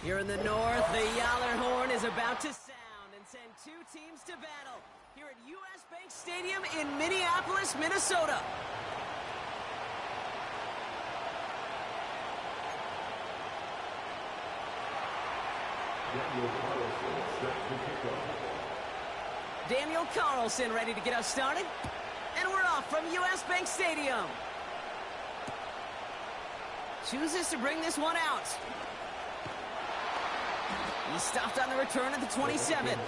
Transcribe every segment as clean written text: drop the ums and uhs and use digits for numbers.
Here in the north, the Yaller horn is about to sound and send two teams to battle here at U.S. Bank Stadium in Minneapolis, Minnesota. Daniel Carlson ready to get us started. And we're off from U.S. Bank Stadium. Chooses to bring this one out. He stopped on the return at the 27.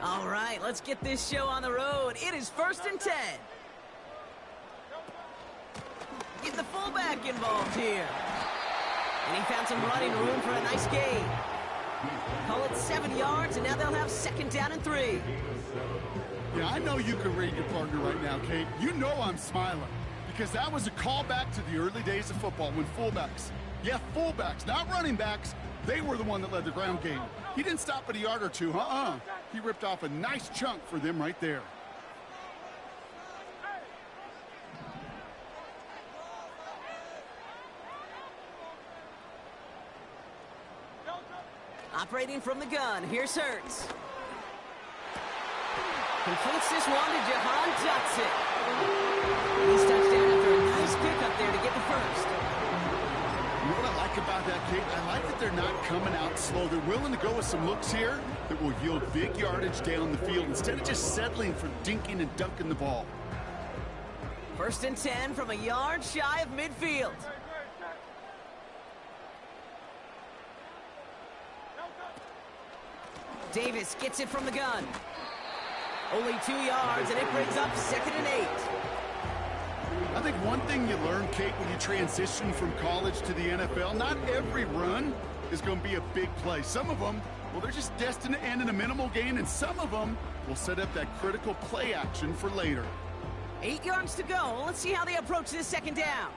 All right, let's get this show on the road. It is 1st and 10. Get the fullback involved here. And he found some running room for a nice gain. Call it 7 yards, and now they'll have 2nd down and 3. Yeah, I know you can read your partner right now, Kate. You know I'm smiling. Because that was a callback to the early days of football when fullbacks, fullbacks, not running backs, they were the one that led the ground game. He didn't stop at a yard or two, He ripped off a nice chunk for them right there. Operating from the gun, here's Hurts. Completes this one to Jahan Dotson. He's touchdown after a nice pickup there to get the first. You know what I like about that, Kate? I like that they're not coming out slow. They're willing to go with some looks here that will yield big yardage down the field instead of just settling for dinking and dunking the ball. 1st and 10 from a yard shy of midfield. Davis gets it from the gun. Only 2 yards, and it brings up 2nd and 8. I think one thing you learn, Kate, when you transition from college to the NFL, not every run is going to be a big play. Some of them, well, they're just destined to end in a minimal gain, and some of them will set up that critical play action for later. 8 yards to go. Let's see how they approach this 2nd down.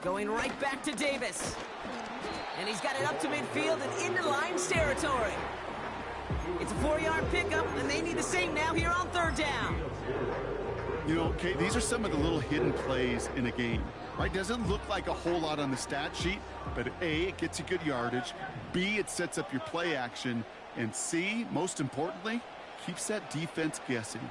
Going right back to Davis. And he's got it up to midfield and into Lions territory. It's a 4-yard pickup, and they need the same now here on 3rd down. You know, Kate, these are some of the little hidden plays in a game, right? Doesn't look like a whole lot on the stat sheet, but A, it gets you good yardage. B, it sets up your play action. And C, most importantly, keeps that defense guessing.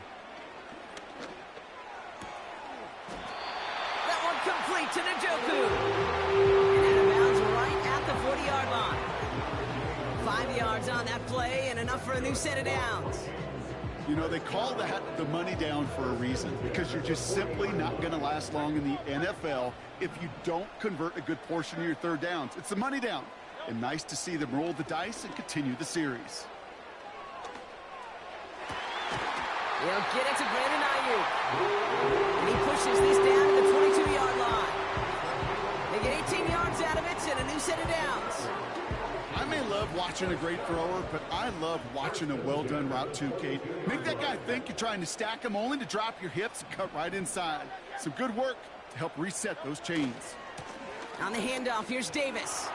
Complete to Njoku. And out of bounds right at the 40-yard line. 5 yards on that play and enough for a new set of downs. You know, they call that the money down for a reason, because you're just simply not going to last long in the NFL if you don't convert a good portion of your 3rd downs. It's the money down. And nice to see them roll the dice and continue the series. They'll get it to Brandon Ayuk. And he pushes this down to the 22-yard line. They get 18 yards out of it and a new set of downs. I may love watching a great thrower, but I love watching a well-done route too, Kate. Make that guy think you're trying to stack him only to drop your hips and cut right inside. Some good work to help reset those chains. On the handoff, here's Davis.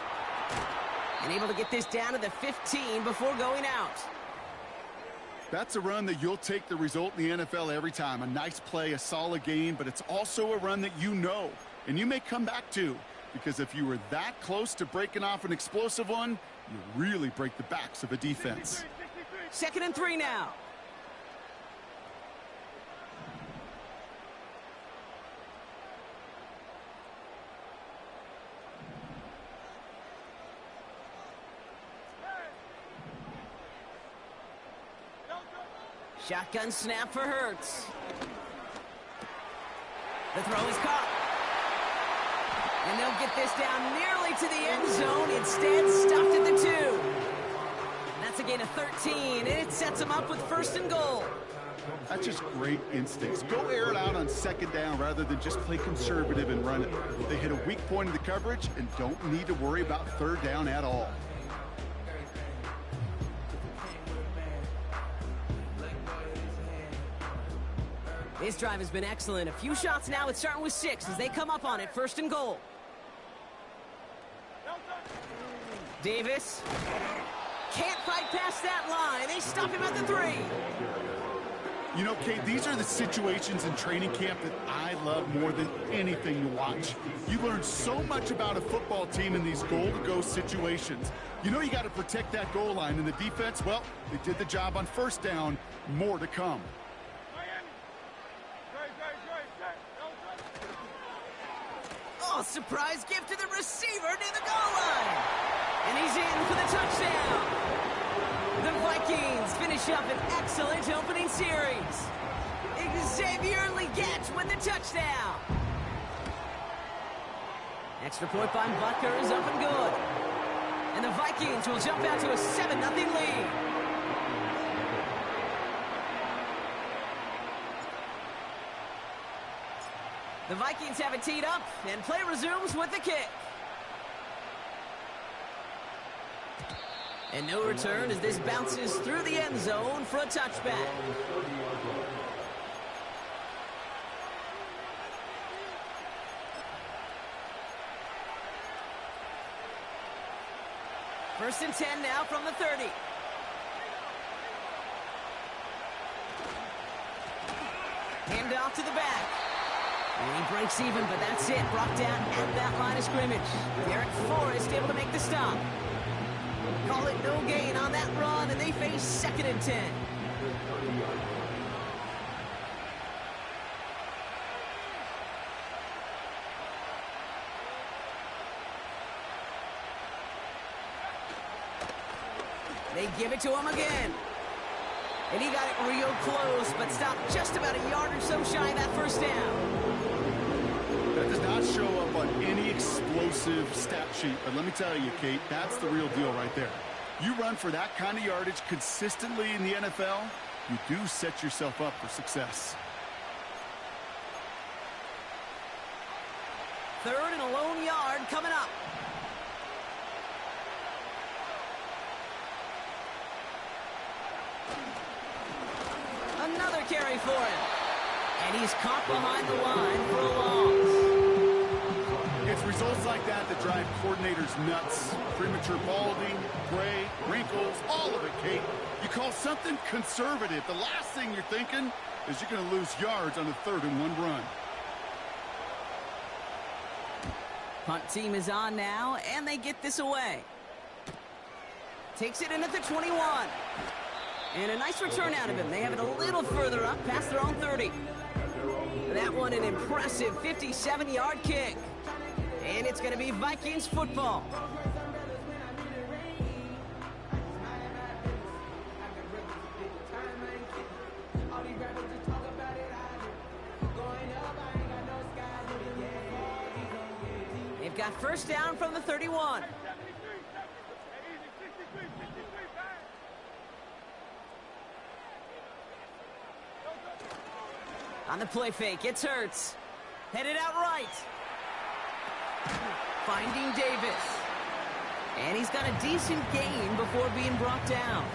And able to get this down to the 15 before going out. That's a run that you'll take the result in the NFL every time. A nice play, a solid game, but it's also a run that you know, and you may come back to, because if you were that close to breaking off an explosive one, you really break the backs of a defense. 2nd and 3 now. Shotgun snap for Hurts. The throw is caught. And they'll get this down nearly to the end zone. Instead, stopped at the 2. That's a gain of 13, and it sets them up with 1st and goal. That's just great instincts. Go air it out on 2nd down rather than just play conservative and run it. They hit a weak point in the coverage and don't need to worry about 3rd down at all. This drive has been excellent. A few shots now. It's starting with 6 as they come up on it. 1st and goal. Davis. Can't fight past that line. They stop him at the 3. You know, Kate, these are the situations in training camp that I love more than anything to watch. You learn so much about a football team in these goal-to-go situations. You know you got to protect that goal line, and the defense, well, they did the job on 1st down. More to come. Oh, surprise gift to the receiver near the goal line. And he's in for the touchdown. The Vikings finish up an excellent opening series. Xavier Legette with the touchdown. Extra point by Butker is up and good. And the Vikings will jump out to a 7-0 lead. The Vikings have it teed up, and play resumes with the kick. And no return as this bounces through the end zone for a touchback. First and 10 now from the 30. Hand off to the back. And he breaks even, but that's it. Brought down at that line of scrimmage. Derek Forrest able to make the stop. Call it no gain on that run, and they face 2nd and 10. They give it to him again. And he got it real close, but stopped just about a yard or so shy of that 1st down. That does not show up on any explosive stat sheet, but let me tell you, Kate, that's the real deal right there. You run for that kind of yardage consistently in the NFL, you do set yourself up for success. 3rd and a lone yard coming up. Another carry for him. And he's caught behind the line for a loss. It's results like that that drive coordinators nuts. Premature balding, gray, wrinkles, all of it, Kate. You call something conservative. The last thing you're thinking is you're going to lose yards on a 3rd and 1 run. Punt team is on now, and they get this away. Takes it in at the 21. And a nice return out of him. They have it a little further up past their own 30. That one an impressive 57-yard kick. And it's going to be Vikings football. They've got 1st down from the 31. On the play fake, it's Hurts. Headed out right. Finding Davis. And he's got a decent gain before being brought down.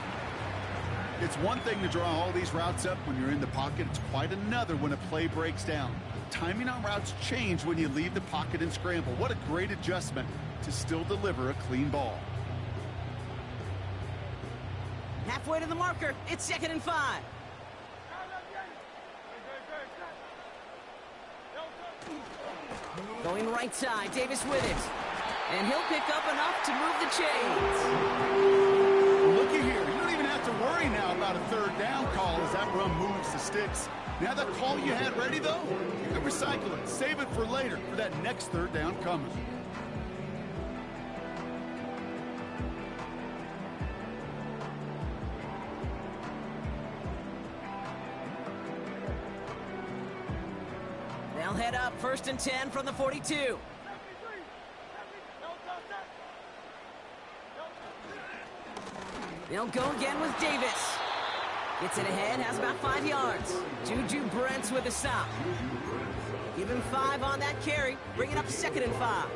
It's one thing to draw all these routes up when you're in the pocket. It's quite another when a play breaks down. Timing on routes change when you leave the pocket and scramble. What a great adjustment to still deliver a clean ball. Halfway to the marker. It's 2nd and 5. Going right side, Davis with it. And he'll pick up enough to move the chains. Looky here, you don't even have to worry now about a 3rd down call as that run moves the sticks. Now that call you had ready, though, you can recycle it. Save it for later, for that next 3rd down coming. They'll head up 1st and 10 from the 42. They'll go again with Davis. Gets it ahead, has about 5 yards. Juju Brents with a stop. Give him 5 on that carry. Bring it up 2nd and 5.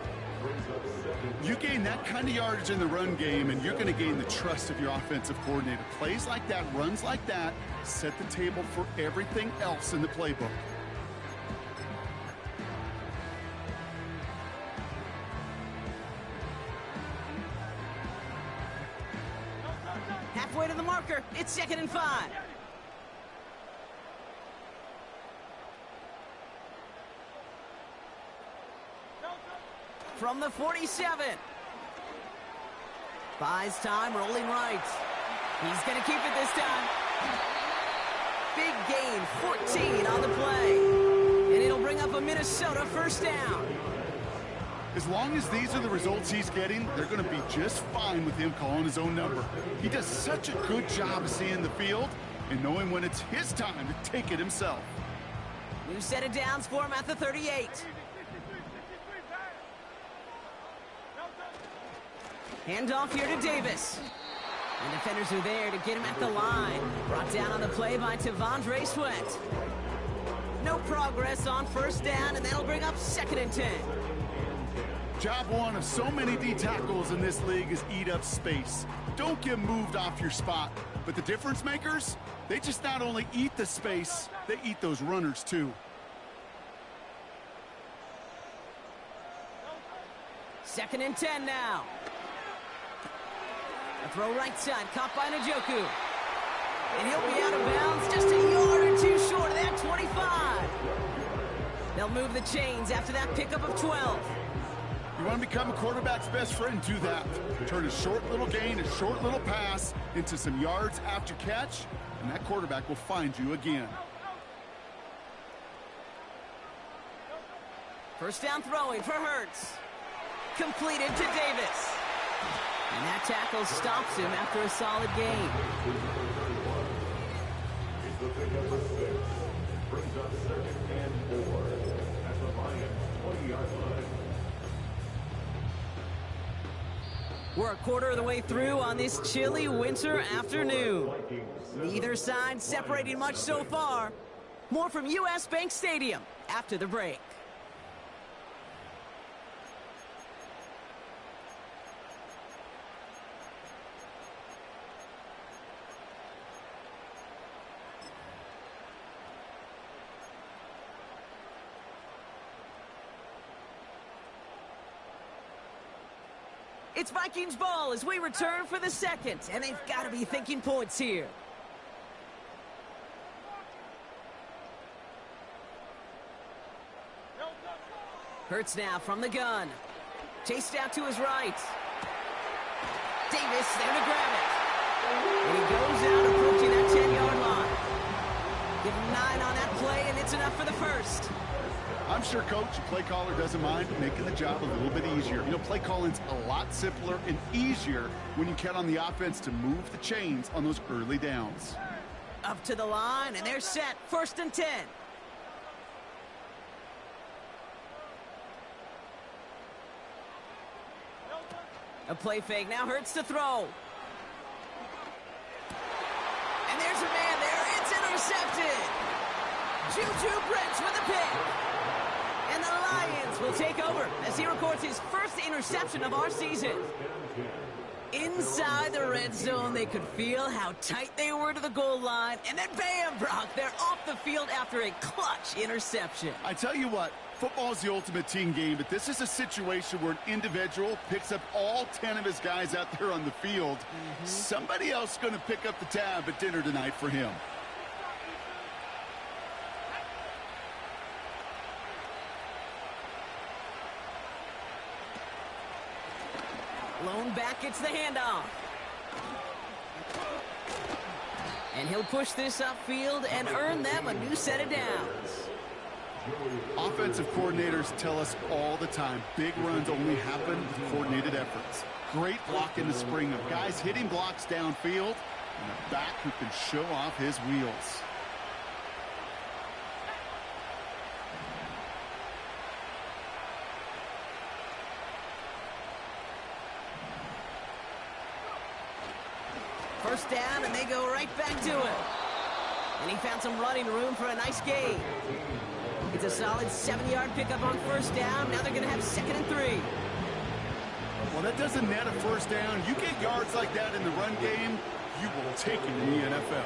You gain that kind of yardage in the run game, and you're going to gain the trust of your offensive coordinator. Plays like that, runs like that, set the table for everything else in the playbook. Halfway to the marker. It's 2nd and 5. From the 47. Buys time, rolling right. He's going to keep it this time. Big gain, 14 on the play. And it'll bring up a Minnesota first down. As long as these are the results he's getting, they're going to be just fine with him calling his own number. He does such a good job of seeing the field and knowing when it's his time to take it himself. New set of downs for him at the 38. Handoff here to Davis. And defenders are there to get him at the line. Brought down on the play by Tavondre Sweat. No progress on first down, and that'll bring up 2nd and 10. Job one of so many D tackles in this league is eat up space. Don't get moved off your spot. But the difference makers, they just not only eat the space, they eat those runners too. 2nd and 10 now. A throw right side, caught by Njoku. And he'll be out of bounds just a yard or two short of that 25. They'll move the chains after that pickup of 12. You want to become a quarterback's best friend, do that. Turn a short little gain, a short little pass into some yards after catch, and that quarterback will find you again. First down throwing for Hurts. Completed to Davis. And that tackle stops him after a solid gain. Brings up 2nd and 4 at the Lions 20-yard line. We're a quarter of the way through on this chilly winter afternoon. Neither side separating much so far. More from U.S. Bank Stadium after the break. It's Vikings ball as we return for the 2nd, and they've got to be thinking points here. Hurts now from the gun. Chased out to his right. Davis there to grab it. And he goes out approaching that 10-yard line. Give him 9 on that play, and it's enough for the first. I'm sure, Coach, the play caller doesn't mind making the job a little bit easier. You know, play calling's a lot simpler and easier when you count on the offense to move the chains on those early downs. Up to the line, and they're set. 1st and 10. A play fake. Now Hurts to throw. And there's a man there. It's intercepted. Juju Brents with a pick. And the Lions will take over as he records his first interception of our season. Inside the red zone, they could feel how tight they were to the goal line. And then bam, Brock, they're off the field after a clutch interception. I tell you what, football is the ultimate team game, but this is a situation where an individual picks up all 10 of his guys out there on the field. Somebody else is going to pick up the tab at dinner tonight for him. Lone back gets the handoff. And he'll push this upfield and earn them a new set of downs. Offensive coordinators tell us all the time, big runs only happen with coordinated efforts. Great block in the spring of guys hitting blocks downfield and a back who can show off his wheels. First down, and they go right back to it. And he found some running room for a nice gain. It's a solid 7-yard pickup on first down. Now they're going to have 2nd and 3. Well, that doesn't net a first down. You get yards like that in the run game, you will take it in the NFL.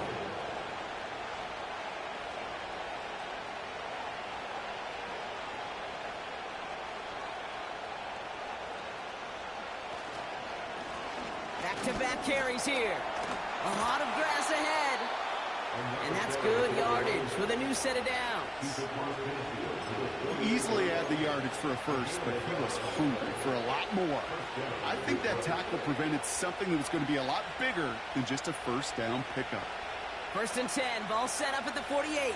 Back-to-back carries here. A lot of grass ahead. And that's good yardage with a new set of downs. He easily had the yardage for a first, but he was hungry for a lot more. I think that tackle prevented something that was going to be a lot bigger than just a first down pickup. 1st and 10, ball set up at the 48.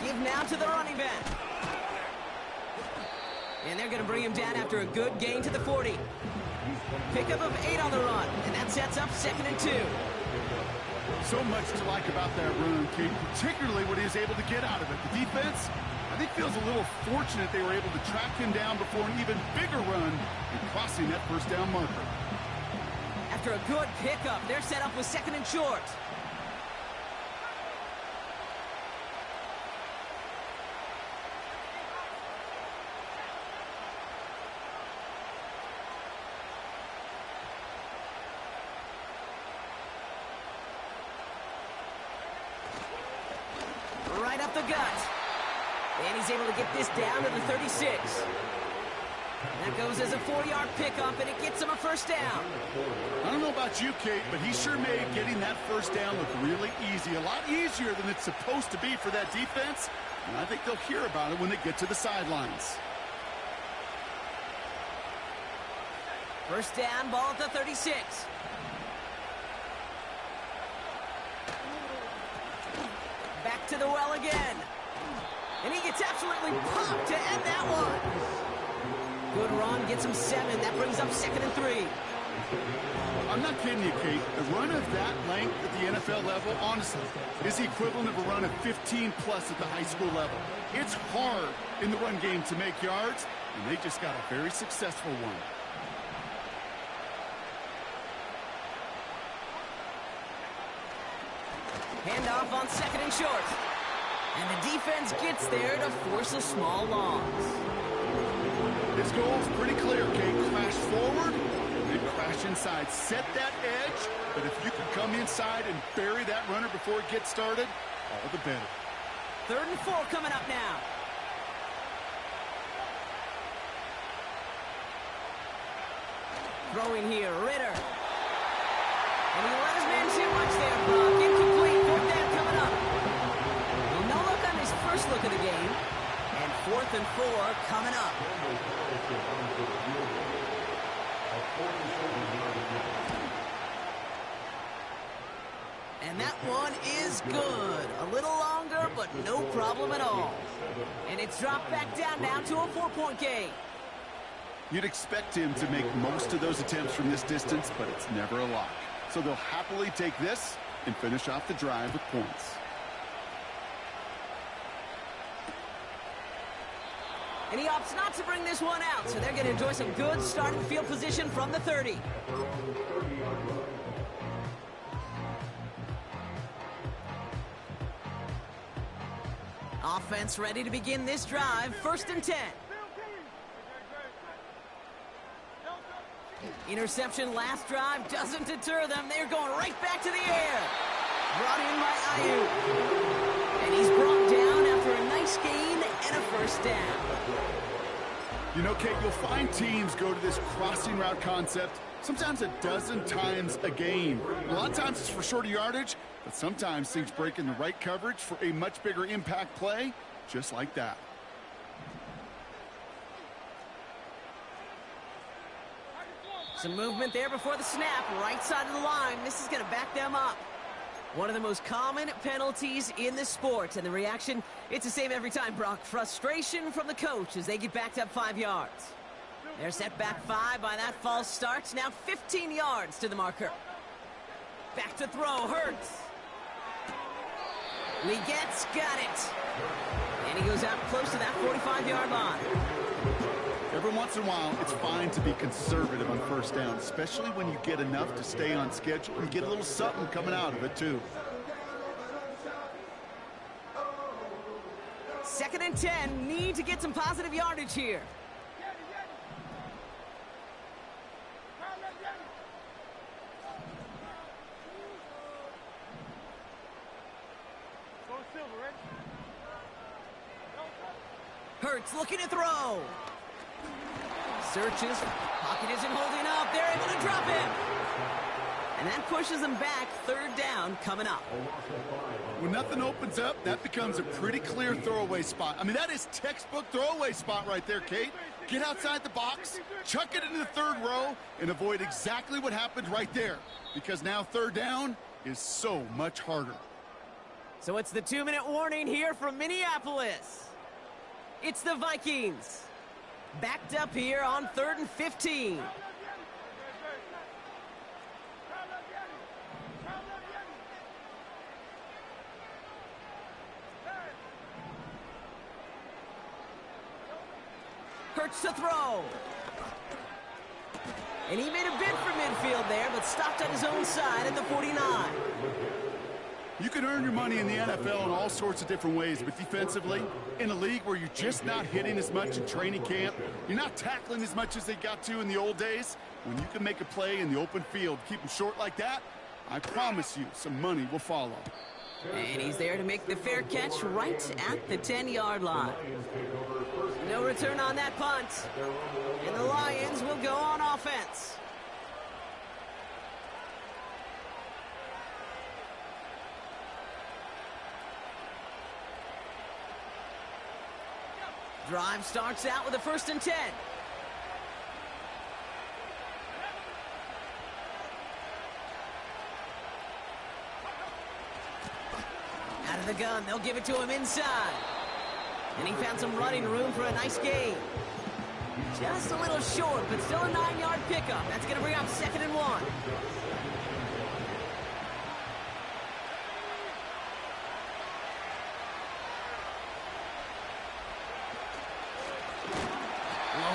Give now to the running back. And they're going to bring him down after a good gain to the 40. Pickup of 8 on the run, and that sets up 2nd and 2. So much to like about that run, Kate, particularly what he was able to get out of it. The defense, I think, feels a little fortunate they were able to track him down before an even bigger run and crossing that first down marker. After a good pickup, they're set up with 2nd and short. Right up the gut. And he's able to get this down to the 36. That goes as a 4-yard pickup, and it gets him a first down. I don't know about you, Kate, but he sure made getting that first down look really easy. A lot easier than it's supposed to be for that defense. And I think they'll hear about it when they get to the sidelines. First down, ball at the 36. Back to the well again. And he gets absolutely popped to end that one. Good run, gets him 7. That brings up 2nd and 3. I'm not kidding you, Kate. The run of that length at the NFL level, honestly, is the equivalent of a run of 15-plus at the high school level. It's hard in the run game to make yards, and they just got a very successful one. Handoff on 2nd and short. And the defense gets there to force a small loss. This goal is pretty clear, Kate. Crash forward, then crash inside. Set that edge, but if you can come inside and bury that runner before it gets started, all the better. 3rd and 4 coming up now. Throwing here, Ritter. And he let his man too much there, Brock. Incomplete. 4th down coming up. Well, no look on his first look of the game. And 4th and 4 coming up. And that one is good. A little longer, but no problem at all. And it's dropped back down now to a 4-point game. You'd expect him to make most of those attempts from this distance, but it's never a lock. So they'll happily take this and finish off the drive with points. And he opts not to bring this one out, so they're going to enjoy some good starting field position from the 30. Offense ready to begin this drive. 1st and 10. Interception last drive doesn't deter them. They're going right back to the air. Brought in by Aiyuk. And he's brought down after a nice gain and a first down. You know, Kate, you'll find teams go to this crossing route concept sometimes a dozen times a game. A lot of times it's for shorter yardage, but sometimes things break in the right coverage for a much bigger impact play, just like that. Some movement there before the snap, right side of the line. This is going to back them up. One of the most common penalties in the sport, and the reaction, it's the same every time, Brock. Frustration from the coach as they get backed up 5 yards. They're set back 5 by that false start. Now 15 yards to the marker. Back to throw, Hurts. Leggett's got it. And he goes out close to that 45-yard line. Every once in a while, it's fine to be conservative on first down, especially when you get enough to stay on schedule and get a little something coming out of it, too. 2nd and 10, need to get some positive yardage here. Hurts looking to throw. Searches. Pocket isn't holding up. They're able to drop him. And that pushes them back. 3rd down coming up. When nothing opens up, that becomes a pretty clear throwaway spot. I mean, that is textbook throwaway spot right there, Kate. Get outside the box, chuck it into the 3rd row, and avoid exactly what happened right there. Because now 3rd down is so much harder. So it's the 2-minute warning here from Minneapolis. It's the Vikings. Backed up here on 3rd and 15. Hurts to throw. And he made a bid for midfield there, but stopped on his own side at the 49. You can earn your money in the NFL in all sorts of different ways, but defensively, in a league where you're just not hitting as much in training camp, you're not tackling as much as they got to in the old days, when you can make a play in the open field, keep them short like that, I promise you some money will follow. And he's there to make the fair catch right at the 10-yard line. No return on that punt. And the Lions will go on offense. Drive starts out with a 1st and 10. Out of the gun, they'll give it to him inside. And he found some running room for a nice gain. Just a little short, but still a 9-yard pickup. That's going to bring up 2nd and 1.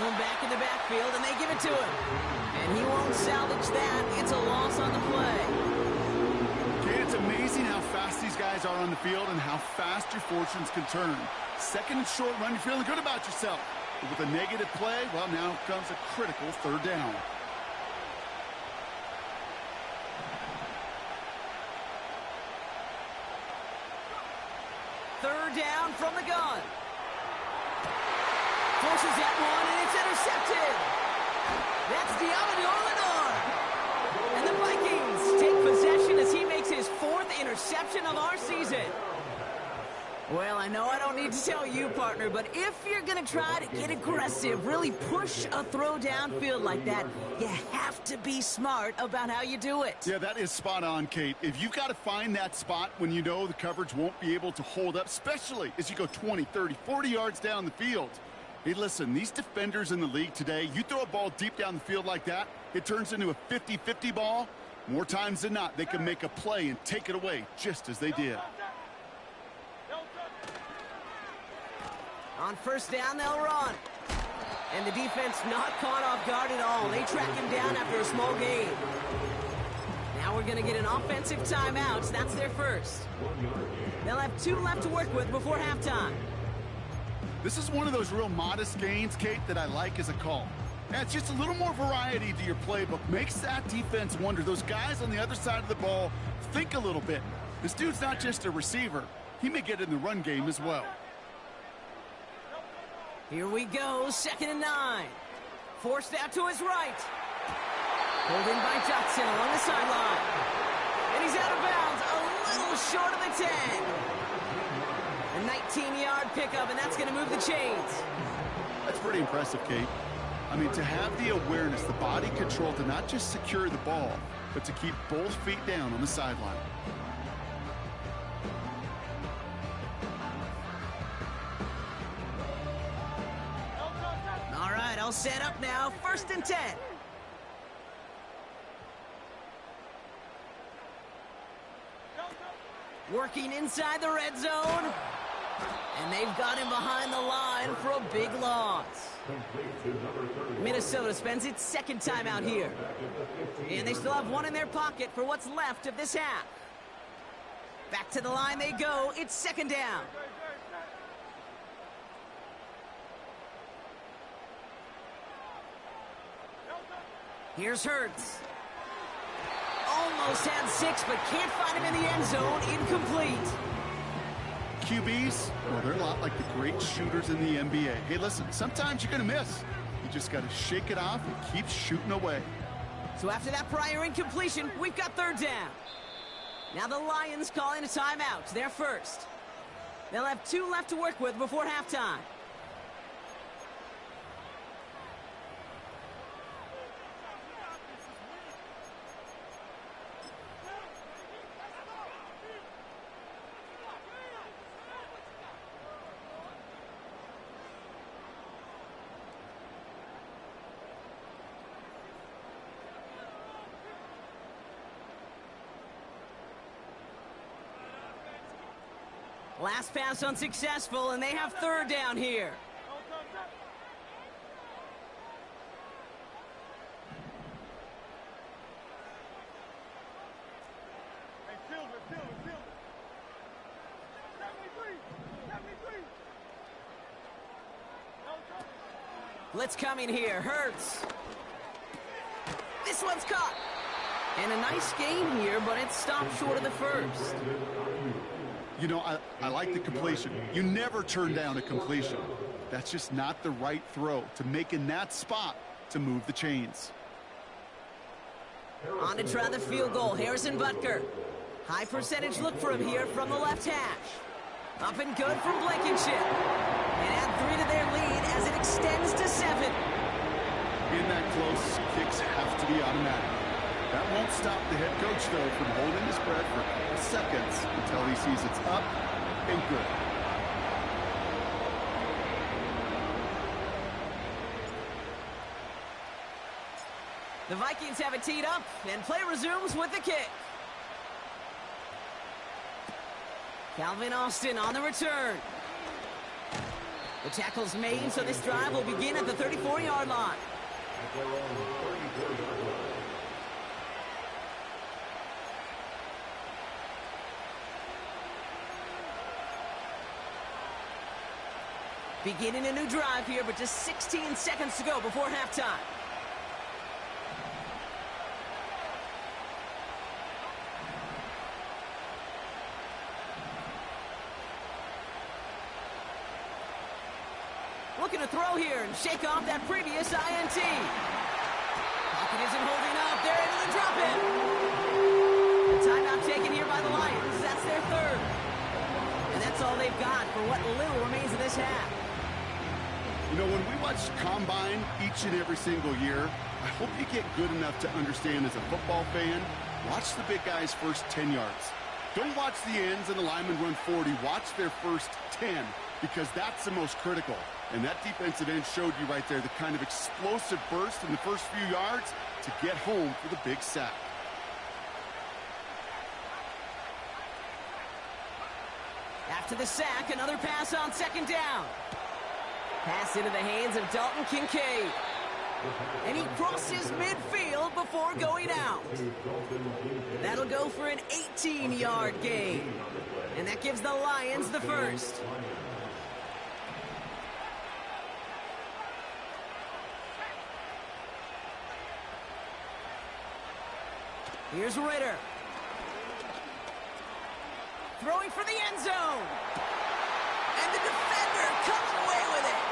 Back in the backfield, and they give it to him. And he won't salvage that. It's a loss on the play. Okay, it's amazing how fast these guys are on the field and how fast your fortunes can turn. 2nd and short run, you're feeling good about yourself. But with a negative play, well, now comes a critical 3rd down. Third down from the gun. Forces that one, and it's intercepted. That's Diablo Lenore. And the Vikings take possession as he makes his 4th interception of our season. Well, I know I don't need to tell you, partner, but if you're going to try to get aggressive, really push a throw downfield like that, you have to be smart about how you do it. Yeah, that is spot on, Kate. If you've got to find that spot when you know the coverage won't be able to hold up, especially as you go 20, 30, 40 yards down the field. Hey, listen, these defenders in the league today, you throw a ball deep down the field like that, it turns into a 50-50 ball. More times than not, they can make a play and take it away just as they did. On 1st down, they'll run. And the defense not caught off guard at all. They track him down after a small gain. Now we're going to get an offensive timeout. That's their first. They'll have 2 left to work with before halftime. This is one of those real modest gains, Kate, that I like as a call. And it's just a little more variety to your playbook. Makes that defense wonder. Those guys on the other side of the ball think a little bit. This dude's not just a receiver. He may get in the run game as well. Here we go, 2nd and 9. Forced out to his right. Pulled in by Johnson along the sideline. And he's out of bounds, a little short of the 10. A 19-yard pickup, and that's going to move the chains. That's pretty impressive, Kate. I mean, to have the awareness, the body control to not just secure the ball, but to keep both feet down on the sideline. All right, all set up now. 1st and 10. Working inside the red zone. And they've got him behind the line for a big loss. Minnesota spends its second time out here. And they still have one in their pocket for what's left of this half. Back to the line they go. It's second down. Here's Hurts. Almost had 6, but can't find him in the end zone. Incomplete. QBs, well, they're a lot like the great shooters in the NBA. Hey, listen, sometimes you're going to miss. You just got to shake it off and keep shooting away. So after that prior incompletion, we've got third down. Now the Lions calling a timeout. They're first. They'll have 2 left to work with before halftime. Last pass unsuccessful, and they have third down here. Blitz coming here. Hurts. This one's caught. And a nice gain here, but it's stopped short of the first. You know, I like the completion. You never turn down a completion. That's just not the right throw to make in that spot to move the chains. On to try the field goal. Harrison Butker. High percentage look for him here from the left hash. Up and good from Blankenship. And add 3 to their lead as it extends to 7. In that close, kicks have to be automatic. That won't stop the head coach, though, from holding his breath for a couple seconds until he sees it's up and good. The Vikings have it teed up, and play resumes with the kick. Calvin Austin on the return. The tackle's made, so this drive will begin at the 34-yard line. Beginning a new drive here, but just 16 seconds to go before halftime. Looking to throw here and shake off that previous INT. Pocket isn't holding up. They're into the drop-in. The timeout taken here by the Lions. That's their third. And that's all they've got for what little remains of this half. You know, when we watch Combine each and every single year, I hope you get good enough to understand as a football fan, watch the big guys' first 10 yards. Don't watch the ends and the linemen run 40. Watch their first 10, because that's the most critical. And that defensive end showed you right there the kind of explosive burst in the first few yards to get home for the big sack. After the sack, another pass on second down. Pass into the hands of Dalton Kincaid. And he crosses midfield before going out. That'll go for an 18-yard gain. And that gives the Lions the first. Here's Ritter. Throwing for the end zone. And the defender comes away with it.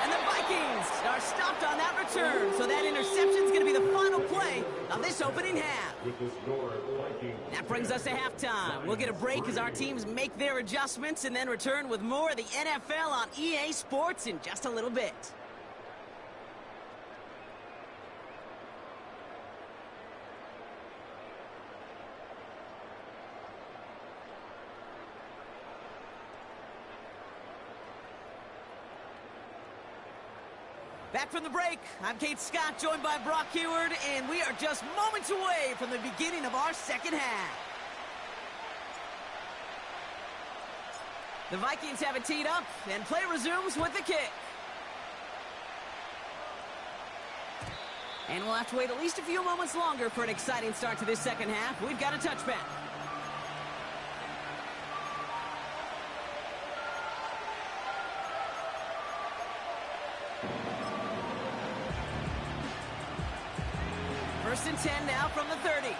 And the Vikings are stopped on that return. So that interception's going to be the final play of this opening half. That brings us to halftime. We'll get a break as our teams make their adjustments and then return with more of the NFL on EA Sports in just a little bit. Back from the break, I'm Kate Scott, joined by Brock Heward, and we are just moments away from the beginning of our second half. The Vikings have it teed up, and play resumes with the kick. And we'll have to wait at least a few moments longer for an exciting start to this second half. We've got a touchback. First and 10 now from the 30.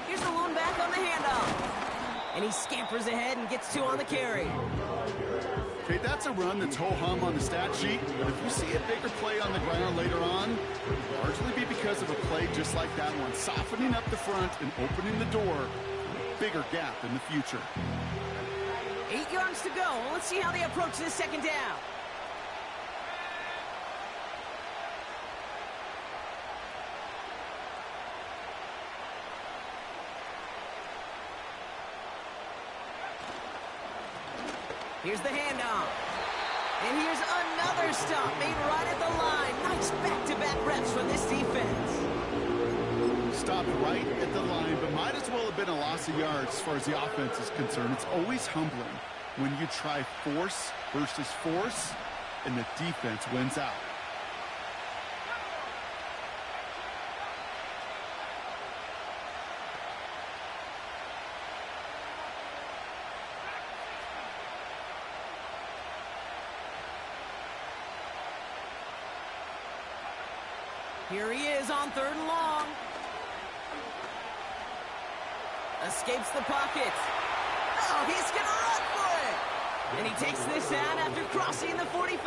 Here's the lone back on the handoff. And he scampers ahead and gets 2 on the carry. Okay, that's a run that's ho-hum on the stat sheet, but if you see a bigger play on the ground later on, it'll largely be because of a play just like that one, softening up the front and opening the door. Bigger gap in the future. 8 yards to go. Let's see how they approach this second down. Here's the handoff. And here's another stop made right at the line. Nice back-to-back reps from this defense. Stopped right at the line, but might as well have been a loss of yards as far as the offense is concerned. It's always humbling when you try force versus force, and the defense wins out. Here he is on 3rd and long. Escapes the pocket. Oh, he's going to run for it. And he takes this out after crossing the 45.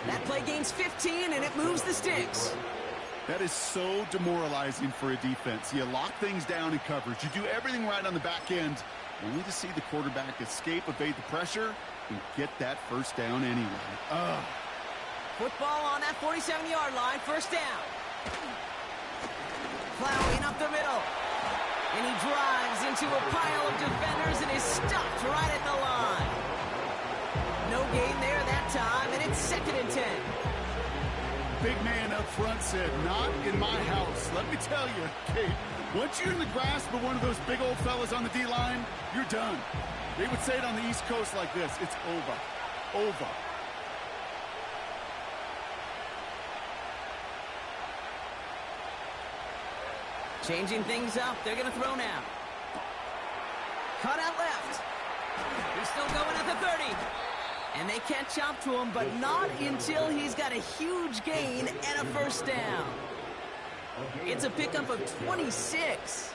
That play gains 15, and it moves the sticks. That is so demoralizing for a defense. You lock things down in coverage. You do everything right on the back end, only to see the quarterback escape, evade the pressure, and get that first down anyway. Ugh. Football on that 47-yard line, first down. Plowing up the middle. And he drives into a pile of defenders and is stopped right at the line. No gain there that time, and it's 2nd and 10. Big man up front said, not in my house. Let me tell you, Kate, once you're in the grasp of one of those big old fellas on the D-line, you're done. They would say it on the East Coast like this, it's over. Over. Changing things up. They're going to throw now. Cut out left. He's still going at the 30. And they catch up to him, but not until he's got a huge gain and a first down. It's a pickup of 26.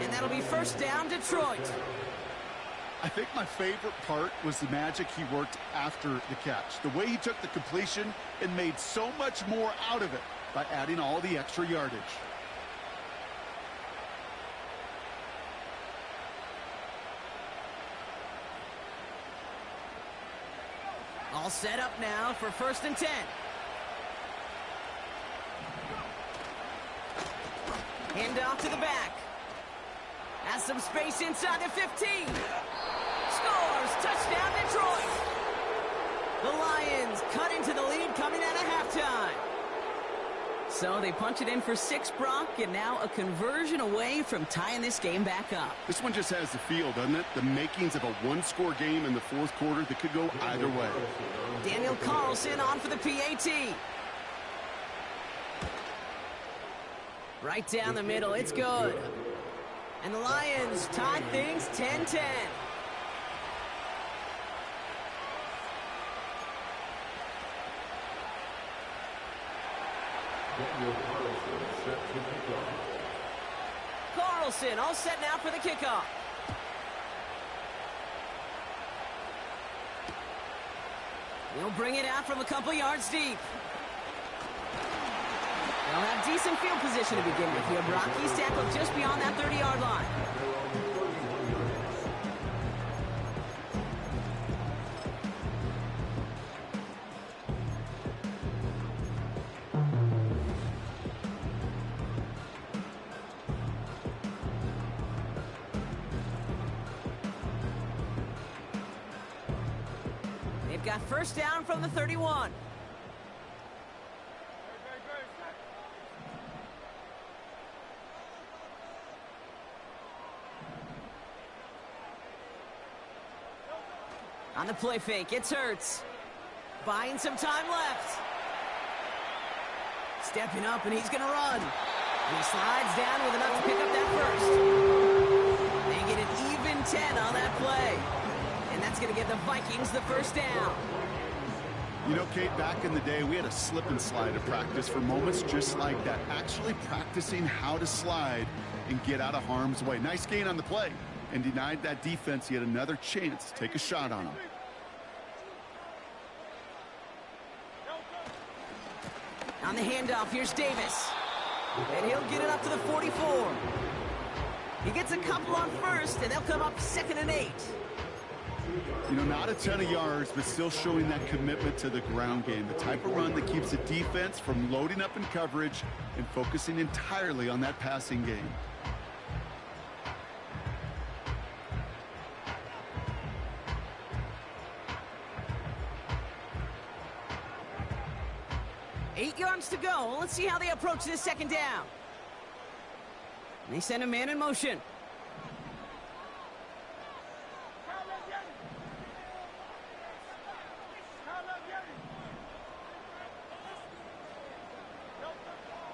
And that'll be first down, Detroit. I think my favorite part was the magic he worked after the catch. The way he took the completion and made so much more out of it by adding all the extra yardage. All set up now for 1st and 10. Hand off to the back. Has some space inside the 15. Scores! Touchdown, Detroit! The Lions cut into the lead coming out of halftime. So they punch it in for 6, Brock, and now a conversion away from tying this game back up. This one just has the feel, doesn't it? The makings of a one-score game in the 4th quarter that could go either way. Daniel Carlson on for the PAT. Right down the middle, it's good. And the Lions tie things 10-10. Carlson all set now for the kickoff. We'll bring it out from a couple yards deep. They'll have decent field position to begin with here. Brock, he's tackled just beyond that 30-yard line. Got first down from the 31. On the play fake, it's Hurts. Buying some time left. Stepping up, and he's going to run. And he slides down with enough to pick up that first. They get an even 10 on that play. And that's going to give the Vikings the first down. You know, Kate, back in the day, we had a slip and slide at practice for moments just like that. Actually practicing how to slide and get out of harm's way. Nice gain on the play. And denied that defense yet another chance to take a shot on him. On the handoff, here's Davis. And he'll get it up to the 44. He gets a couple on first, and they'll come up 2nd and 8. You know, not a ton of yards, but still showing that commitment to the ground game. The type of run that keeps the defense from loading up in coverage and focusing entirely on that passing game. Eight yards to go. Let's see how they approach this second down. They send a man in motion.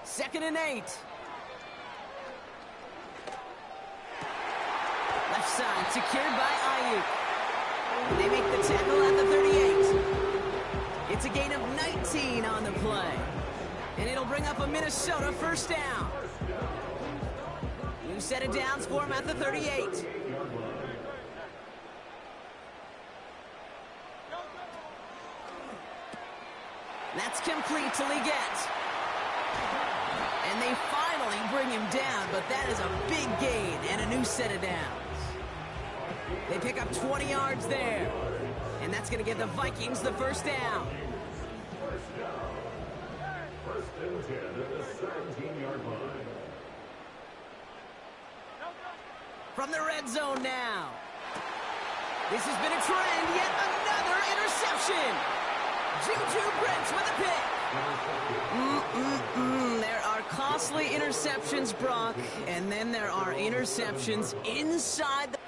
Second and 8. Left side secured by Ayuk. They make the tackle at the 38. It's a gain of 19 on the play. And it'll bring up a Minnesota first down. New set of downs for him at the 38. That's complete to Leggett. And they finally bring him down, but that is a big gain and a new set of downs. They pick up 20 yards there. And that's going to give the Vikings the first down. First and 10 at the 17-yard line. From the red zone now. This has been a trend, yet another interception. Juju Brents with a pick. There are costly interceptions, Brock, and then there are interceptions inside the...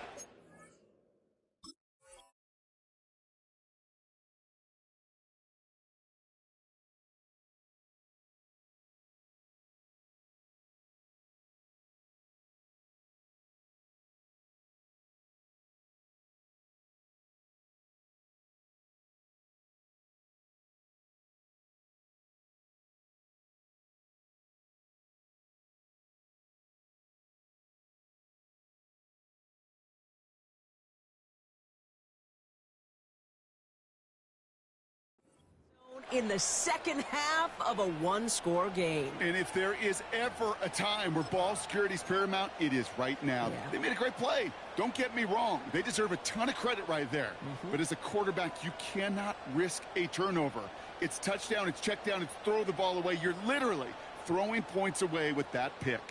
in the second half of a one-score game. And if there is ever a time where ball security is paramount, it is right now. Yeah. They made a great play. Don't get me wrong. They deserve a ton of credit right there. But as a quarterback, you cannot risk a turnover. It's touchdown, it's check down, it's throw the ball away. You're literally throwing points away with that pick.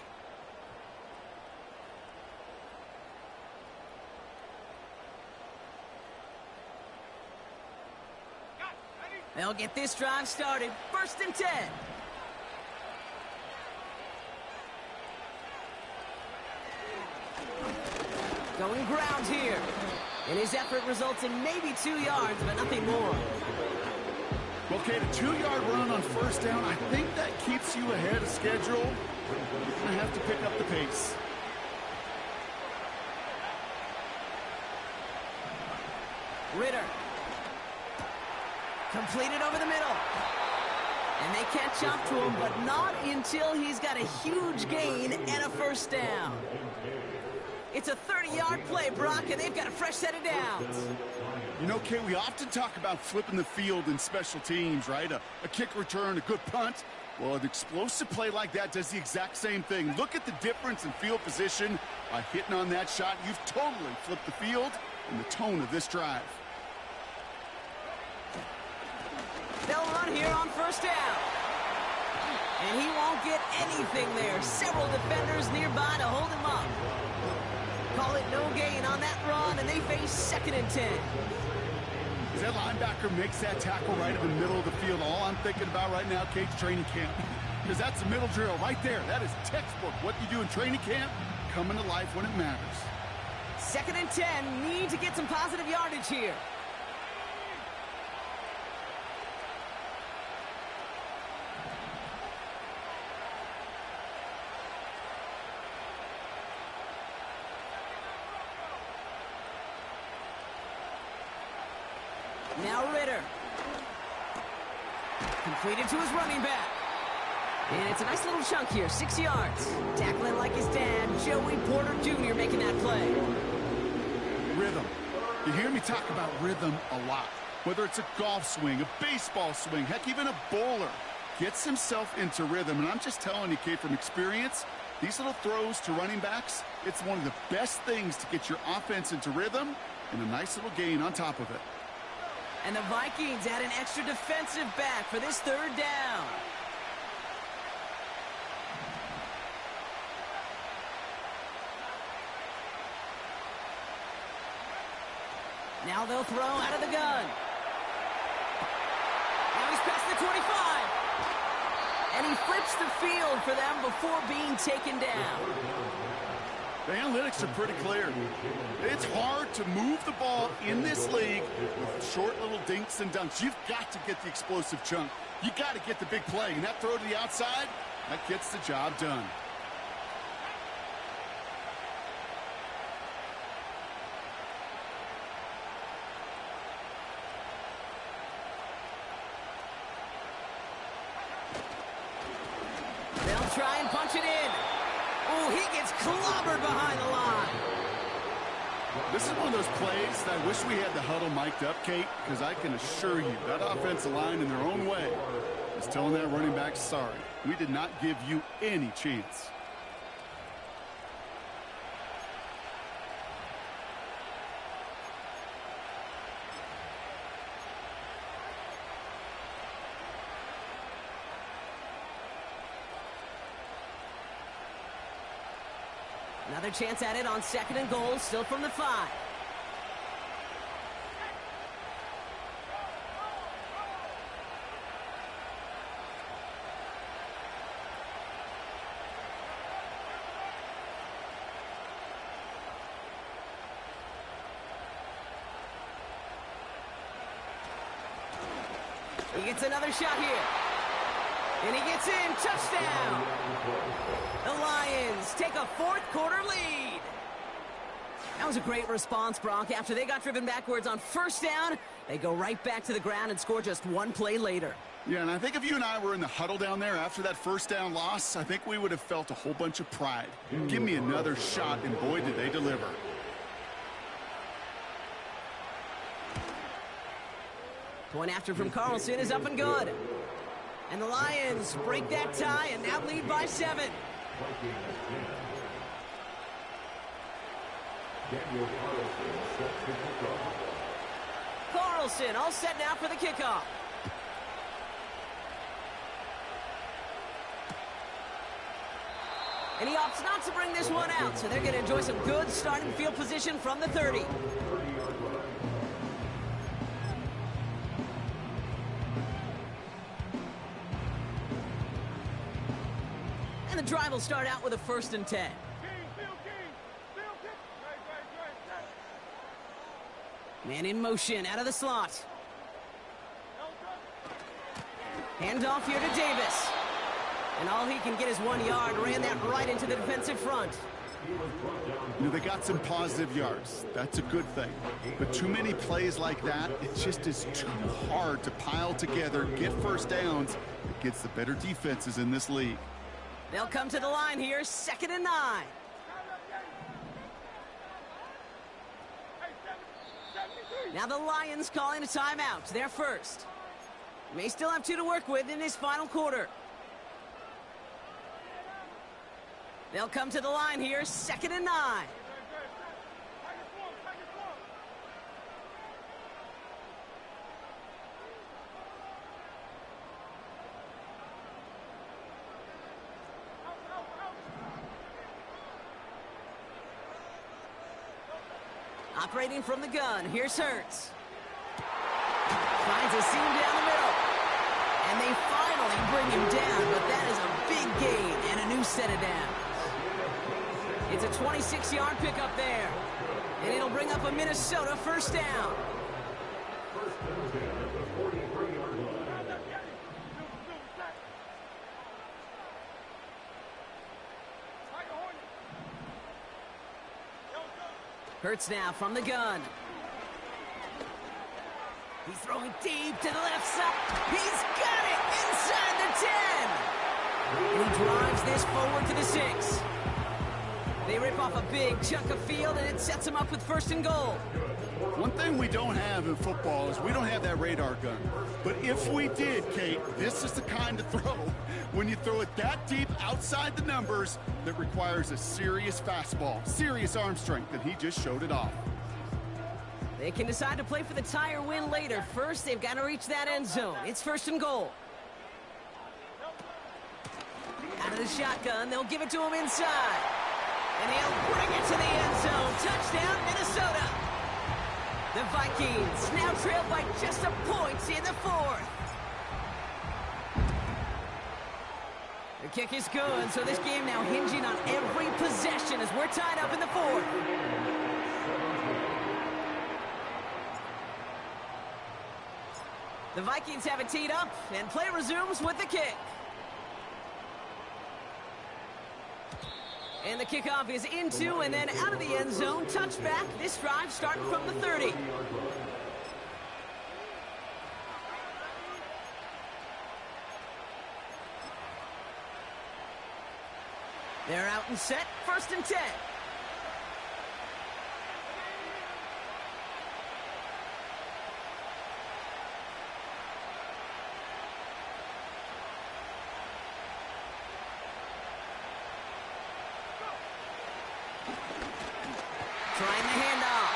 They'll get this drive started. First and 10. Going ground here. And his effort results in maybe 2 yards, but nothing more. Well, Kate, a 2-yard run on first down, I think that keeps you ahead of schedule. You're going to have to pick up the pace. Ritter. Completed over the middle. And they catch up to him, but not until he's got a huge gain and a first down. It's a 30-yard play, Brock, and they've got a fresh set of downs. You know, Kate, we often talk about flipping the field in special teams, right? A kick return, a good punt. Well, an explosive play like that does the exact same thing. Look at the difference in field position. By hitting on that shot, you've totally flipped the field and the tone of this drive. They'll run here on first down. And he won't get anything there. Several defenders nearby to hold him up. Call it no gain on that run, and they face second and 10. As that linebacker makes that tackle right in the middle of the field, all I'm thinking about right now, Kate's training camp. Because that's a middle drill right there. That is textbook. What you do in training camp, coming to life when it matters. Second and 10, need to get some positive yardage here. Now Ritter. Completed to his running back. And it's a nice little chunk here, 6 yards. Tackling like his dad, Joey Porter Jr. making that play. Rhythm. You hear me talk about rhythm a lot. Whether it's a golf swing, a baseball swing, heck, even a bowler. Gets himself into rhythm. And I'm just telling you, Kate, from experience, these little throws to running backs, it's one of the best things to get your offense into rhythm and a nice little gain on top of it. And the Vikings add an extra defensive back for this third down. Now they'll throw out of the gun. Now he's past the 25. And he flips the field for them before being taken down. The analytics are pretty clear. It's hard to move the ball in this league with short little dinks and dunks. You've got to get the explosive chunk. You got to get the big play. And that throw to the outside, that gets the job done. They'll try and punch it in. Oh, he gets clobbered behind the line. This is one of those plays that I wish we had the huddle mic'd up, Kate, because I can assure you that offensive line in their own way is telling that running back, sorry, we did not give you any chance. Another chance at it on 2nd and goal, still from the 5. He gets another shot here. And he gets in. Touchdown. The Lions take a fourth-quarter lead. That was a great response, Brock. After they got driven backwards on first down, they go right back to the ground and score just one play later. Yeah, and I think if you and I were in the huddle down there after that first down loss, I think we would have felt a whole bunch of pride. Give me another shot, and boy, did they deliver. Point after from Carlson is up and good. And the Lions break that tie and now lead by 7. Carlson all set now for the kickoff. And he opts not to bring this one out, so they're going to enjoy some good starting field position from the 30. And the drive will start out with a 1st and 10. Man in motion out of the slot. Handoff here to Davis. And all he can get is 1 yard. Ran that right into the defensive front. You know, they got some positive yards. That's a good thing. But too many plays like that, it just is too hard to pile together, get first downs against the better defenses in this league. They'll come to the line here, 2nd and 9. Now the Lions calling a timeout. They're first. May still have 2 to work with in his final quarter. They'll come to the line here, 2nd and 9. Operating from the gun, here's Hurts. Finds a seam down the middle. And they finally bring him down, but that is a big gain and a new set of downs. It's a 26-yard pickup there. And it'll bring up a Minnesota 1st down. Hurts now from the gun. He's throwing deep to the left side. He's got it inside the 10. And he drives this forward to the 6. They rip off a big chunk of field, and it sets them up with 1st and goal. One thing we don't have in football is we don't have that radar gun. But if we did, Kate, this is the kind of throw, when you throw it that deep outside the numbers, that requires a serious fastball, serious arm strength, and he just showed it off. They can decide to play for the tie or win later. First, they've got to reach that end zone. It's 1st and goal. Out of the shotgun, they'll give it to him inside. And he'll bring it to the end zone. Touchdown, Minnesota. The Vikings now trail by just a point in the 4th. The kick is good, so this game now hinging on every possession as we're tied up in the 4th. The Vikings have it teed up, and play resumes with the kick. And the kickoff is into and then out of the end zone. Touchback. This drive starting from the 30. They're out and set. 1st and 10. Trying the handoff.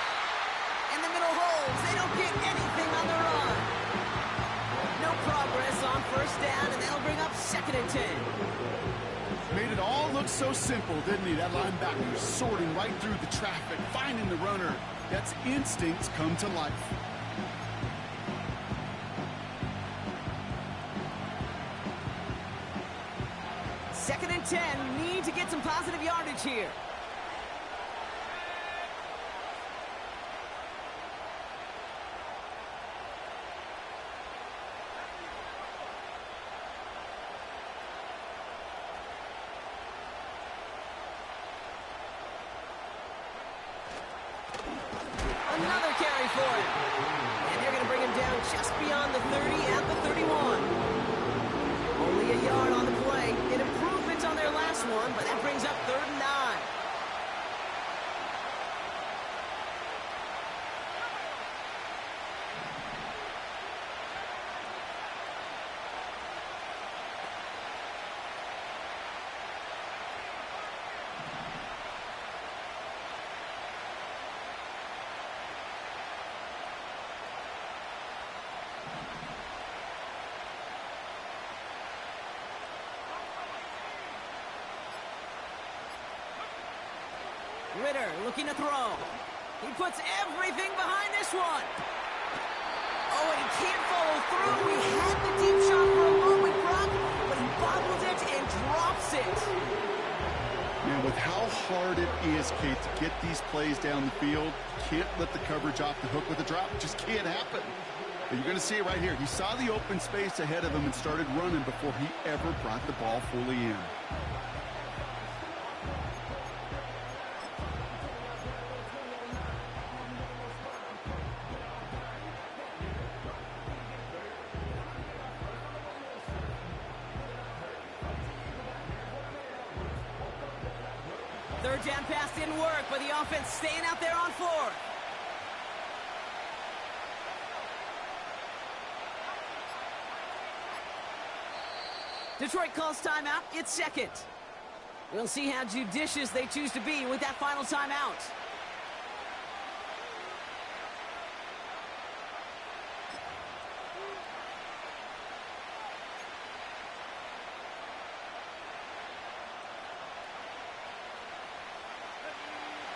In the middle holds. They don't get anything on the run. No progress on 1st down, and that'll bring up 2nd and 10. Made it all look so simple, didn't he? That linebacker sorting right through the traffic, finding the runner. That's instincts come to life. Second and 10. Need to get some positive yardage here. Another carry for him. And they're going to bring him down just beyond the 30 at the 31. Only a yard on the play. An improvement on their last one, but that brings up 3rd and 9. Ritter looking to throw. He puts everything behind this one. Oh, and he can't follow through. He had the deep shot for a moment, Brock, but he bobbled it and drops it. Man, with how hard it is, Kate, to get these plays down the field, can't let the coverage off the hook with a drop. It just can't happen. But you're going to see it right here. He saw the open space ahead of him and started running before he ever brought the ball fully in. Third down pass didn't work, but the offense staying out there on 4th. Detroit calls timeout. It's 2nd. We'll see how judicious they choose to be with that final timeout.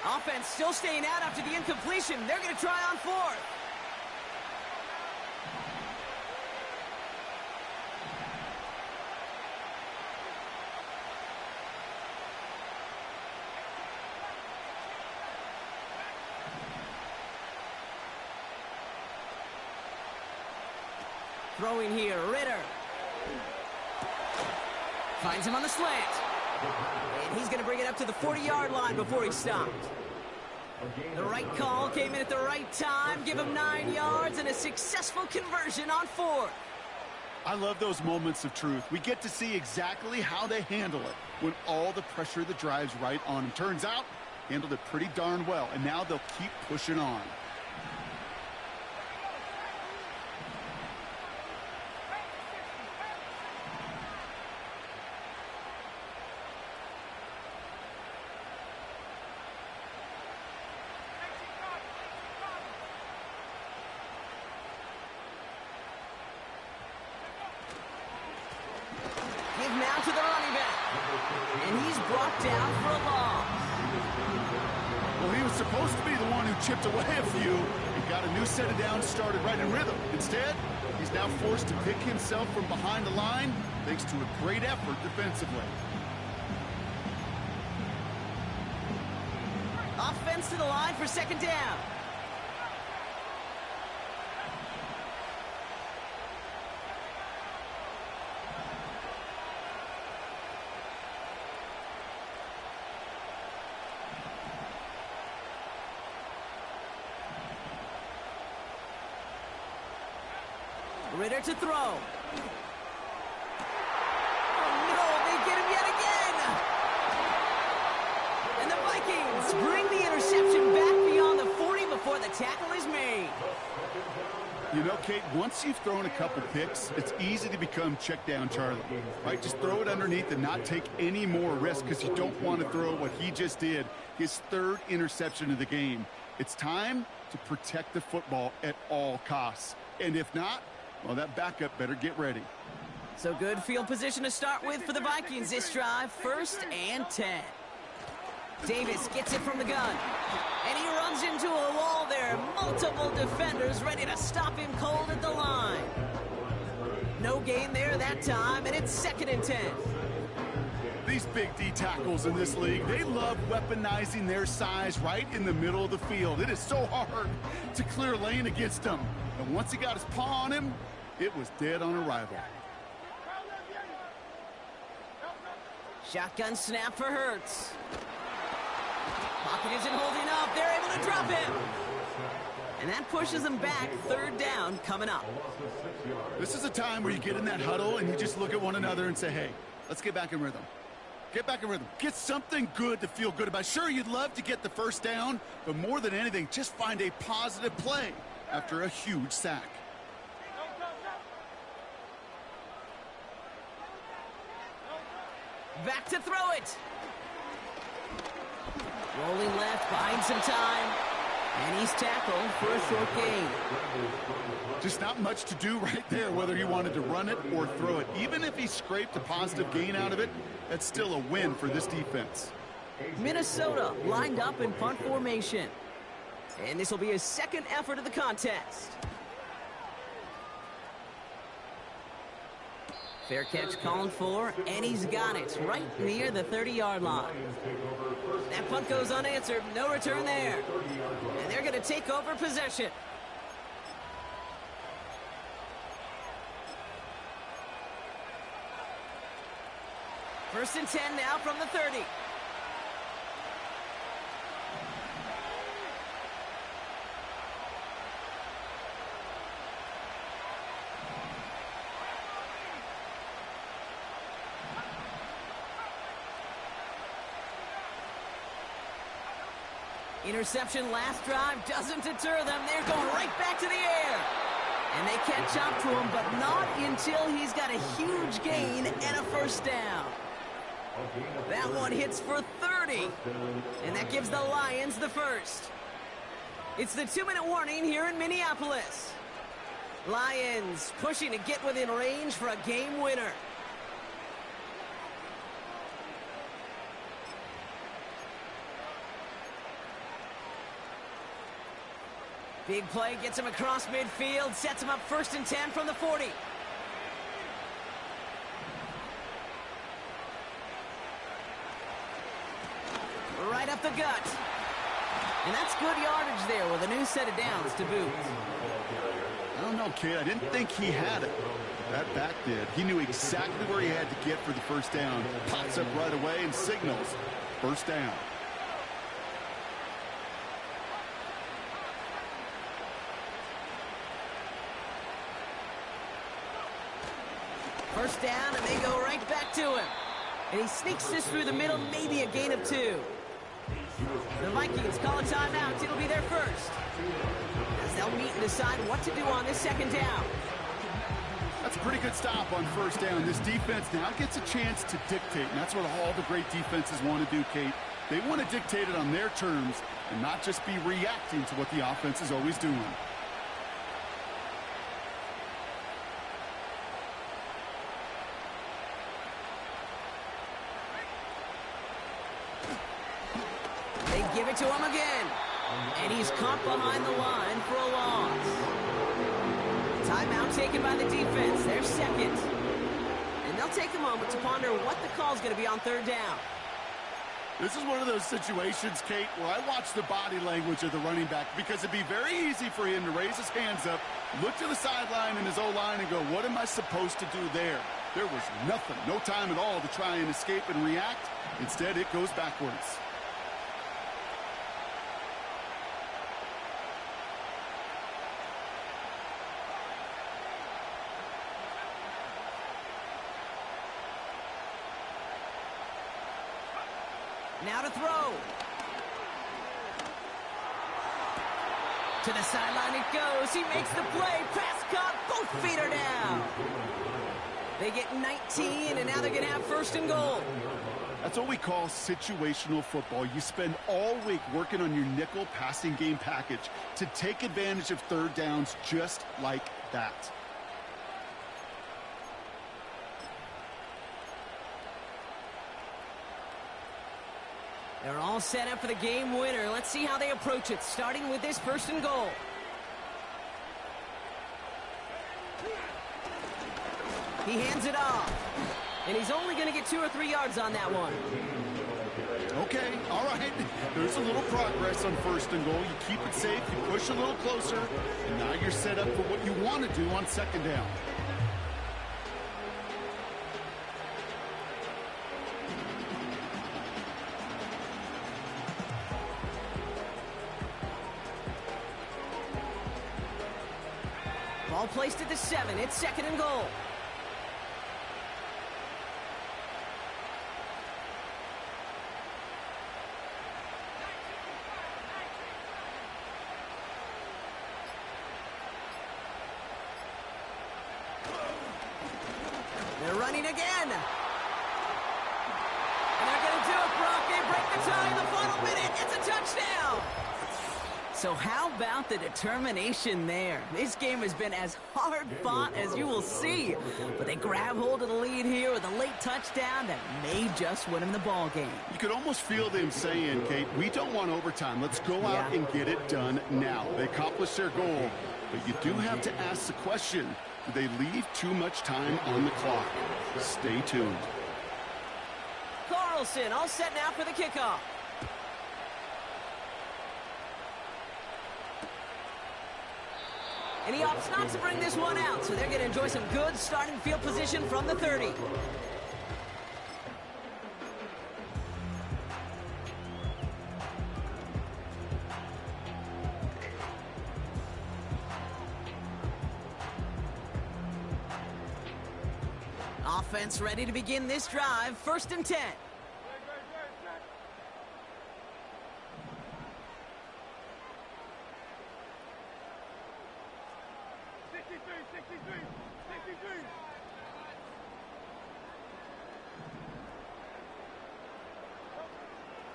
Offense still staying out after the incompletion. They're going to try on 4th. Throwing here, Ritter. Finds him on the slant. And he's going to bring it up to the 40-yard line before he's stopped. The right call came in at the right time. Give him 9 yards and a successful conversion on 4th. I love those moments of truth. We get to see exactly how they handle it when all the pressure that drives right on them. Turns out, handled it pretty darn well, and now they'll keep pushing on. Now to the running back. And he's brought down for a loss. Well, he was supposed to be the one who chipped away a few and got a new set of downs started right in rhythm. Instead, he's now forced to pick himself from behind the line thanks to a great effort defensively. Offense to the line for 2nd down. Ritter to throw. Oh, no, they get him yet again. And the Vikings bring the interception back beyond the 40 before the tackle is made. You know, Kate, once you've thrown a couple picks, it's easy to become check down Charlie, right? Just throw it underneath and not take any more risk because you don't want to throw what he just did, his 3rd interception of the game. It's time to protect the football at all costs. And if not, well, that backup better get ready. So good field position to start with for the Vikings this drive. 1st and 10. Davis gets it from the gun. And he runs into a wall there. Multiple defenders ready to stop him cold at the line. No gain there that time, and it's 2nd and 10. These big D tackles in this league, they love weaponizing their size right in the middle of the field. It is so hard to clear lane against them. And once he got his paw on him, it was dead on arrival. Shotgun snap for Hurts. Pocket isn't holding up. They're able to drop him. And that pushes them back. 3rd down coming up. This is a time where you get in that huddle and you just look at one another and say, hey, let's get back in rhythm. Get back in rhythm. Get something good to feel good about. Sure, you'd love to get the 1st down, but more than anything, just find a positive play after a huge sack. Back to throw it. Rolling left, buying some time. And he's tackled for a short gain. Just not much to do right there, whether he wanted to run it or throw it. Even if he scraped a positive gain out of it, that's still a win for this defense. Minnesota lined up in punt formation. And this will be his 2nd effort of the contest. Fair catch calling for, and he's got it right near the 30-yard line. That punt goes unanswered. No return there. And they're going to take over possession. First and 10 now from the 30. Interception last drive doesn't deter them. They're going right back to the air. And they catch up to him, but not until he's got a huge gain and a 1st down. That one hits for 30. And that gives the Lions the 1st. It's the 2-minute warning here in Minneapolis. Lions pushing to get within range for a game winner. Big play gets him across midfield, sets him up 1st and 10 from the 40. Right up the gut. And that's good yardage there with a new set of downs to boot. I don't know, kid. I didn't think he had it. That back did. He knew exactly where he had to get for the 1st down. Pops up right away and signals 1st down. First down, and they go right back to him. And he sneaks this through the middle, maybe a gain of 2. The Vikings call a timeout. It'll be their first, as they'll meet and decide what to do on this second down. That's a pretty good stop on first down. This defense now gets a chance to dictate, and that's what all the great defenses want to do, Kate. They want to dictate it on their terms and not just be reacting to what the offense is always doing. They give it to him again, and he's caught behind the line for a loss. Timeout taken by the defense. They're second. And they'll take a moment to ponder what the call's going to be on third down. This is one of those situations, Kate, where I watch the body language of the running back, because it'd be very easy for him to raise his hands up, look to the sideline in his O-line and go, what am I supposed to do there? There was nothing, no time at all to try and escape and react. Instead, it goes backwards. Now to throw. To the sideline it goes. He makes the play. Pass caught. Both feet are down. They get 19, and now they're going to have first and goal. That's what we call situational football. You spend all week working on your nickel passing game package to take advantage of third downs just like that. They're all set up for the game winner. Let's see how they approach it, starting with this first and goal. He hands it off, and he's only going to get 2 or 3 yards on that one. Okay, all right. There's a little progress on first and goal. You keep it safe, you push a little closer, and now you're set up for what you want to do on second down. Ball placed at the 7. It's second and goal. They're running again. And they're going to do it, Brock. They break the tie in the final minute. It's a touchdown. So how about the determination there? This game has been as hard-fought as you will see. But they grab hold of the lead here with a late touchdown that may just win them the ball game. You could almost feel them saying, Kate, we don't want overtime. Let's go out and get it done now. They accomplished their goal. But you do have to ask the question, do they leave too much time on the clock? Stay tuned. Carlson all set now for the kickoff. And he opts not to bring this one out, so they're going to enjoy some good starting field position from the 30. Offense ready to begin this drive. First and 10.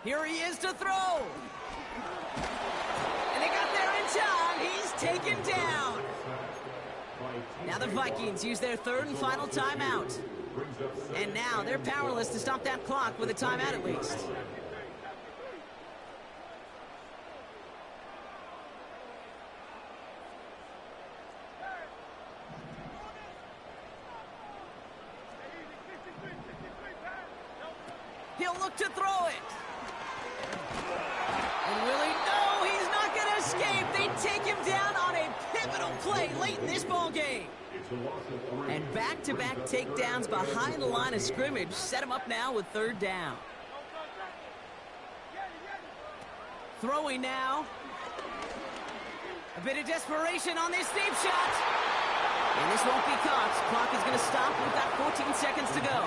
Here he is to throw. And they got there in time. He's taken down. Now the Vikings use their third and final timeout. And now they're powerless to stop that clock with a timeout at least. He'll look to throw it. And will he? No, he's not going to escape. They take him down on a pivotal play late in this ball game. And back-to-back takedowns behind the line of scrimmage set him up now with third down. Throwing now. A bit of desperation on this deep shot. And this won't be caught. Clock is going to stop. We've got 14 seconds to go.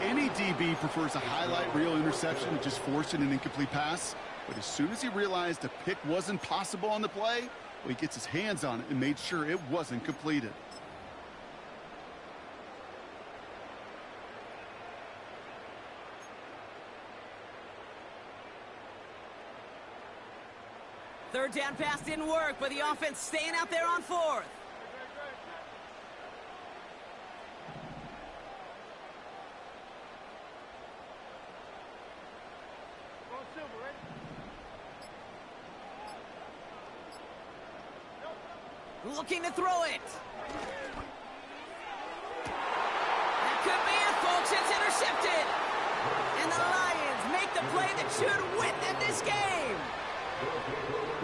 Any DB prefers a highlight reel interception to just forcing an incomplete pass. But as soon as he realized a pick wasn't possible on the play, well, he gets his hands on it and made sure it wasn't completed. Third down pass didn't work, but the offense staying out there on fourth. Looking to throw it. That could be it, folks. It's intercepted. And the Lions make the play that should win them this game.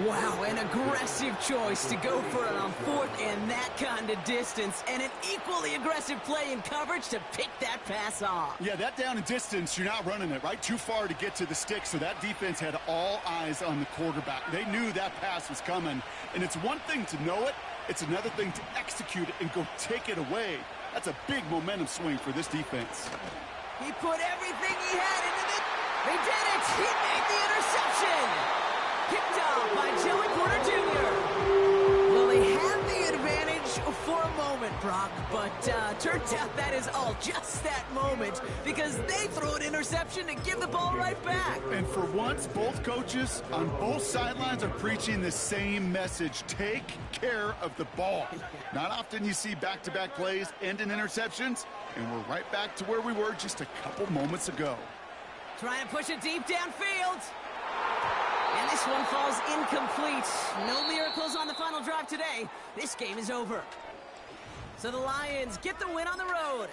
Wow, an aggressive choice to go for it on fourth and that kind of distance, and an equally aggressive play in coverage to pick that pass off. Yeah, that down and distance, you're not running it, right? Too far to get to the stick, so that defense had all eyes on the quarterback. They knew that pass was coming, and it's one thing to know it, it's another thing to execute it and go take it away. That's a big momentum swing for this defense. He put everything he had into it. They did it. He made the interception. Picked off by Joey Porter Jr. Well, they had the advantage for a moment, Brock, but turns out that is all just that moment because they throw an interception to give the ball right back. And for once, both coaches on both sidelines are preaching the same message. Take care of the ball. Not often you see back-to-back plays end in interceptions, and we're right back to where we were just a couple moments ago. Trying to push it deep downfield. And this one falls incomplete. No miracles on the final drive today. This game is over. So the Lions get the win on the road.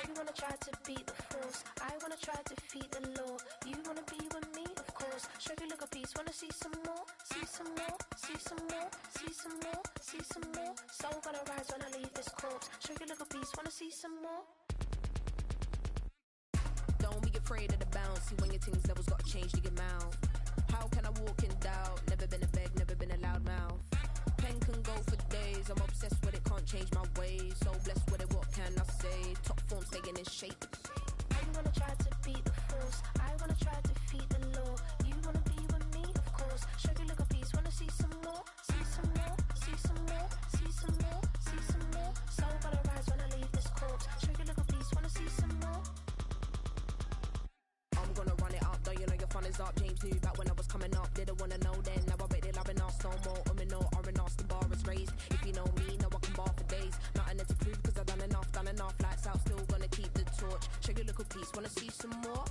You wanna try to beat the force, I wanna try to defeat the law. You wanna be with me, of course. Show you look a piece, wanna see some more, see some more, see some more, see some more, see some more. Soul gonna rise when I leave this corpse. Show you look a piece, wanna see some more. See when your things levels gotta change to your mouth. How can I walk in doubt? Never been a beg, never been a loud mouth. Pen can go for days. I'm obsessed with it, can't change my ways. So blessed with it, what can I say? Top form staying in shape. I wanna try to beat the force. I wanna try to defeat the law. You wanna be with me, of course. Show you look a piece, wanna see some more, see some more, see some more, see some more, see some more. So gotta rise when I leave this corpse. Show you look a piece, wanna see some more. I'm gonna run it up, though you know your fun is up. James knew back when I was coming up, didn't wanna know then. Now I bet they'll have been asked no more. No R&R's, the bar is raised. If you know me, now I can bar for days. Nothing left to prove, cause I've done enough. Lights out, still gonna keep the torch. Show you look a piece, wanna see some more?